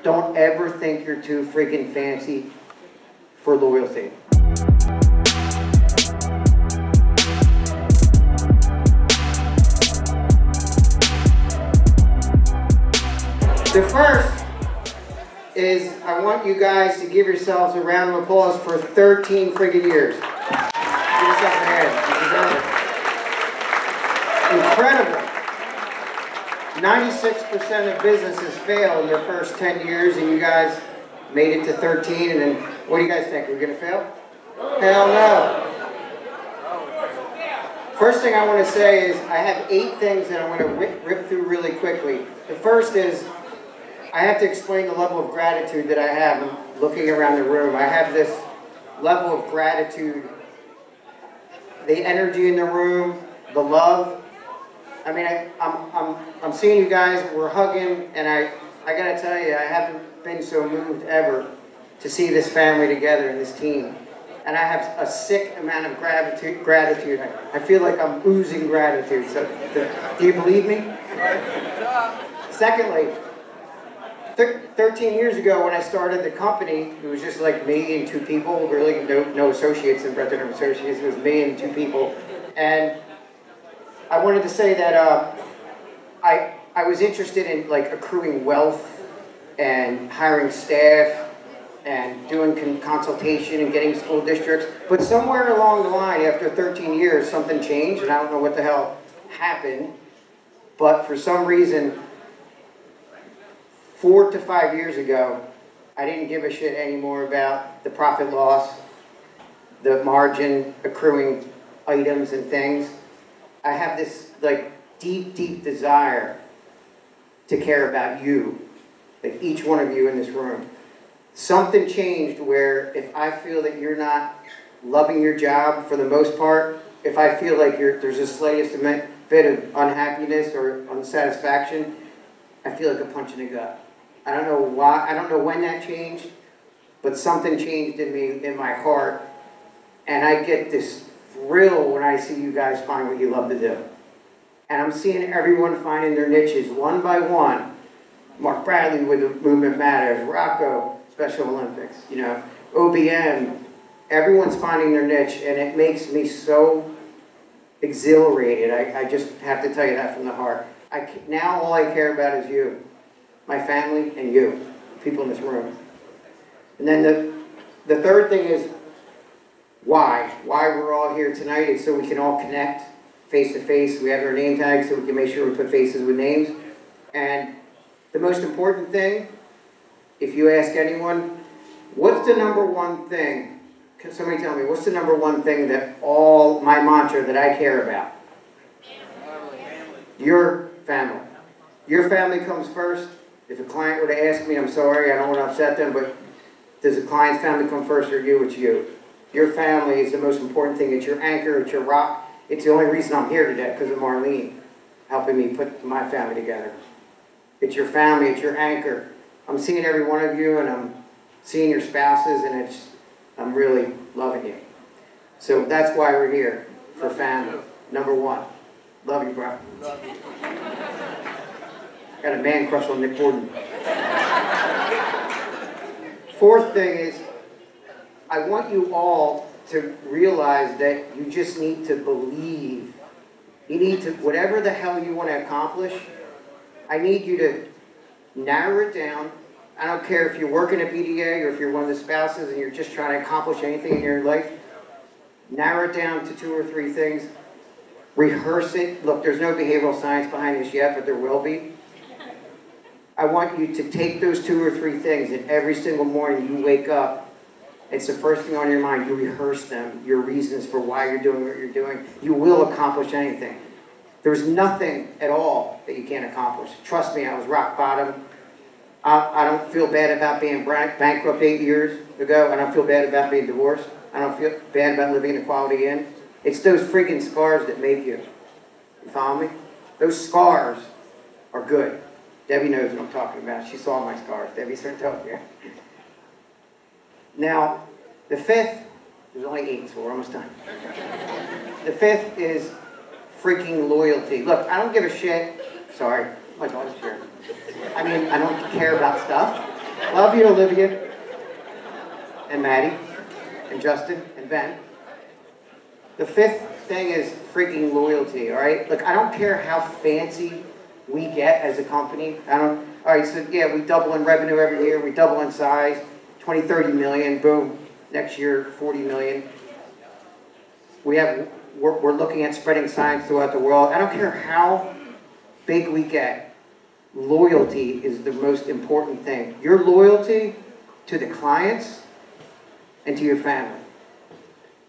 don't ever think you're too freaking fancy for loyalty. The first is I want you guys to give yourselves a round of applause for 13 friggin' years. Give yourself a hand. You deserve it. Incredible. 96% of businesses fail in their first 10 years, and you guys made it to 13, and then what do you guys think? We're going to fail? Hell no. First thing I want to say is I have 8 things that I want to rip through really quickly. The first is I have to explain the level of gratitude that I have. I'm looking around the room. I have this level of gratitude, the energy in the room, the love. I mean, I'm seeing you guys, we're hugging, and I got to tell you, I haven't been so moved ever to see this family together and this team. And I have a sick amount of gratitude. I feel like I'm oozing gratitude. So, do you believe me? Secondly, 13 years ago when I started the company, it was just like me and 2 people, really no associates and Brethren Associates, it was me and 2 people. And I wanted to say that I was interested in like accruing wealth and hiring staff and doing consultation and getting school districts. But somewhere along the line, after 13 years, something changed, and I don't know what the hell happened. But for some reason, 4 to 5 years ago, I didn't give a shit anymore about the profit loss, the margin, accruing items and things. I have this like deep, deep desire to care about you, like each one of you in this room. Something changed where if I feel that you're not loving your job for the most part, if I feel like there's the slightest bit of unhappiness or unsatisfaction, I feel like a punch in the gut. I don't know why, I don't know when that changed, but something changed in me, in my heart, and I get this thrill when I see you guys find what you love to do. And I'm seeing everyone finding their niches one by one. Mark Bradley with the Movement Matters, Rocco, Special Olympics, you know, OBM, everyone's finding their niche, and it makes me so exhilarated. I just have to tell you that from the heart. Now all I care about is you, my family, and you, people in this room. And then the third thing is why we're all here tonight is so we can all connect face to face. We have our name tags so we can make sure we put faces with names. And the most important thing, if you ask anyone, what's the number one thing? Can somebody tell me, what's the number one thing that my mantra that I care about? Family. Your family. Your family comes first. If a client were to ask me, I'm sorry, I don't want to upset them, but does the client's family come first or you? It's you. Your family is the most important thing. It's your anchor, it's your rock. It's the only reason I'm here today, because of Marlene helping me put my family together. It's your family, it's your anchor. I'm seeing every one of you, and I'm seeing your spouses, and I'm really loving you. So that's why we're here, for family. Number one. Love you, bro. Love you. Got a man crush on Nick Gordon. Fourth thing is, I want you all to realize that you just need to believe. You need to, whatever the hell you want to accomplish, I need you to narrow it down. I don't care if you're working at BDA or if you're one of the spouses and you're just trying to accomplish anything in your life. Narrow it down to 2 or 3 things. Rehearse it. Look, there's no behavioral science behind this yet, but there will be. I want you to take those 2 or 3 things, and every single morning you wake up, it's the first thing on your mind. You rehearse them, your reasons for why you're doing what you're doing. You will accomplish anything. There's nothing at all that you can't accomplish. Trust me, I was rock bottom. I don't feel bad about being bankrupt 8 years ago. I don't feel bad about being divorced. I don't feel bad about living in a Quality Inn. It's those freaking scars that make you. You follow me? Those scars are good. Debbie knows what I'm talking about. She saw my scars. Debbie started telling you. Now, the 5th, there's only 8, so we're almost done. The 5th is freaking loyalty. Look, I don't give a shit. Sorry, my daughter's here. I mean, I don't care about stuff. Love you, Olivia, and Maddie, and Justin, and Ben. The fifth thing is freaking loyalty, all right? Look, I don't care how fancy we get as a company. All right, so yeah, we double in revenue every year. We double in size, 20, 30 million, boom. Next year, 40 million. We're looking at spreading science throughout the world. I don't care how big we get. Loyalty is the most important thing. Your loyalty to the clients and to your family.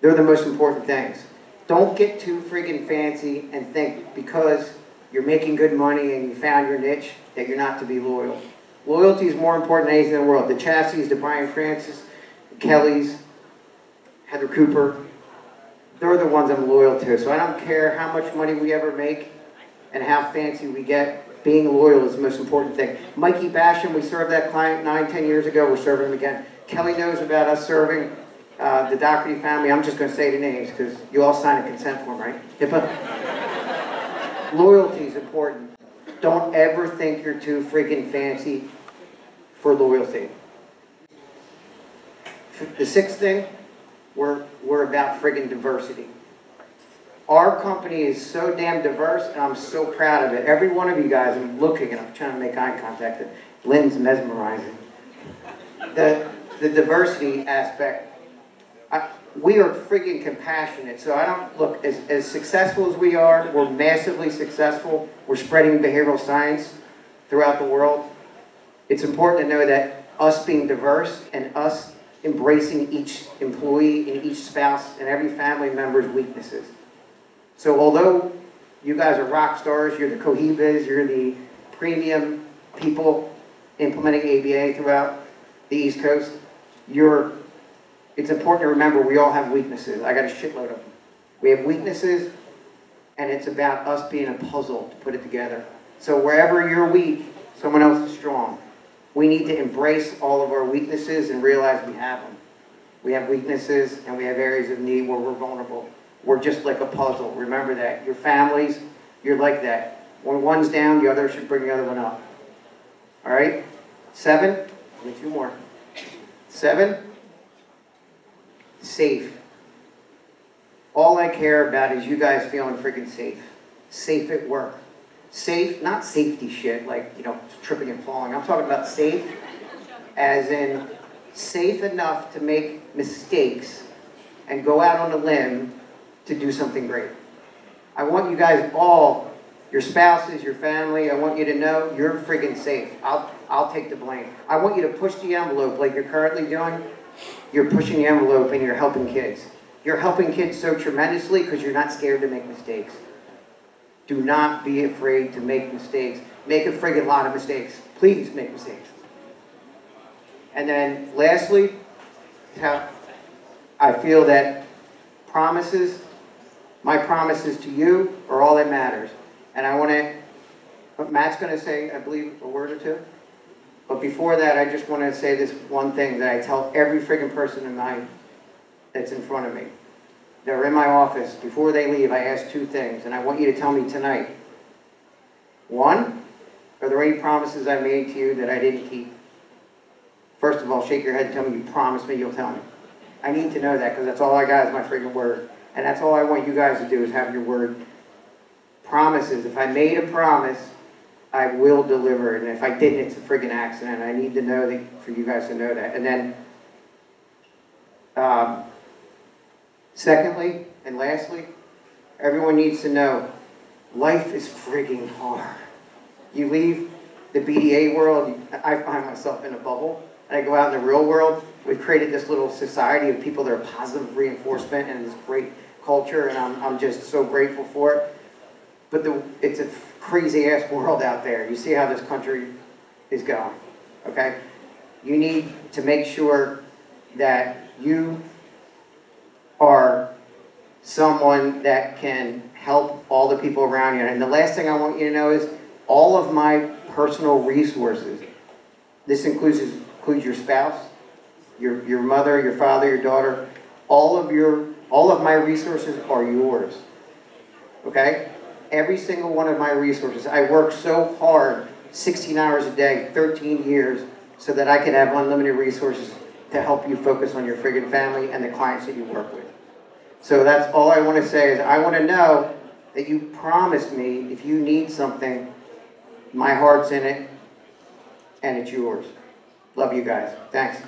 They're the most important things. Don't get too friggin' fancy and think because you're making good money and you found your niche that you're not to be loyal. Loyalty is more important than anything in the world. The Chassies, the Brian Francis, the Kellys, Heather Cooper, they're the ones I'm loyal to. So I don't care how much money we ever make and how fancy we get. Being loyal is the most important thing. Mikey Basham, we served that client 9, 10 years ago. We're serving him again. Kelly knows about us serving the Doherty family. I'm just going to say the names because you all sign a consent form, right? Loyalty is important. Don't ever think you're too freaking fancy for loyalty. The sixth thing, we're about friggin' diversity. Our company is so damn diverse, and I'm so proud of it. Every one of you guys, I'm looking and I'm trying to make eye contact. Lynn's mesmerizing. The diversity aspect, we are friggin' compassionate. So I don't, look, as successful as we are, we're massively successful. We're spreading behavioral science throughout the world. It's important to know that us being diverse and us embracing each employee and each spouse and every family member's weaknesses. So although you guys are rock stars, you're the Cohibas, you're the premium people implementing ABA throughout the East Coast, it's important to remember we all have weaknesses. I got a shitload of them. We have weaknesses, and it's about us being a puzzle to put it together. So wherever you're weak, someone else is strong. We need to embrace all of our weaknesses and realize we have them. We have weaknesses, and we have areas of need where we're vulnerable. We're just like a puzzle. Remember that. Your families, you're like that. When one's down, the other should bring the other one up. All right? 7, only 2 more. 7, safe. All I care about is you guys feeling freaking safe. Safe at work. Safe, not safety shit, like, you know, tripping and falling. I'm talking about safe as in safe enough to make mistakes and go out on a limb to do something great. I want you guys all, your spouses, your family, I want you to know you're friggin' safe. I'll take the blame. I want you to push the envelope like you're currently doing. You're pushing the envelope and you're helping kids. You're helping kids so tremendously because you're not scared to make mistakes. Do not be afraid to make mistakes. Make a friggin' lot of mistakes. Please make mistakes. And then lastly, I feel that promises, my promises to you are all that matters. And I want to, Matt's going to say, I believe, a word or two. But before that, I just want to say this one thing that I tell every friggin' person that's in front of me. They're in my office. Before they leave, I ask 2 things, and I want you to tell me tonight. 1, are there any promises I made to you that I didn't keep? First of all, shake your head and tell me you promised me you'll tell me. I need to know that because that's all I got is my friggin' word. And that's all I want you guys to do is have your word. Promises. If I made a promise, I will deliver it. And if I didn't, it's a friggin' accident. I need to know that, for you guys to know that. And then, secondly and lastly, everyone needs to know life is friggin' hard. You leave the BDA world, I find myself in a bubble, and I go out in the real world. We've created this little society of people that are positive reinforcement and this great culture, and I'm just so grateful for it. But it's a crazy-ass world out there. You see how this country is going, okay? You need to make sure that you are someone that can help all the people around you. And the last thing I want you to know is all of my personal resources, this includes your spouse, your mother, your father, your daughter, all of my resources are yours, okay? Every single one of my resources. I work so hard, 16 hours a day, 13 years, so that I can have unlimited resources to help you focus on your friggin' family and the clients that you work with. So that's all I want to say is I want to know that you promise me if you need something, my heart's in it and it's yours. Love you guys. Thanks.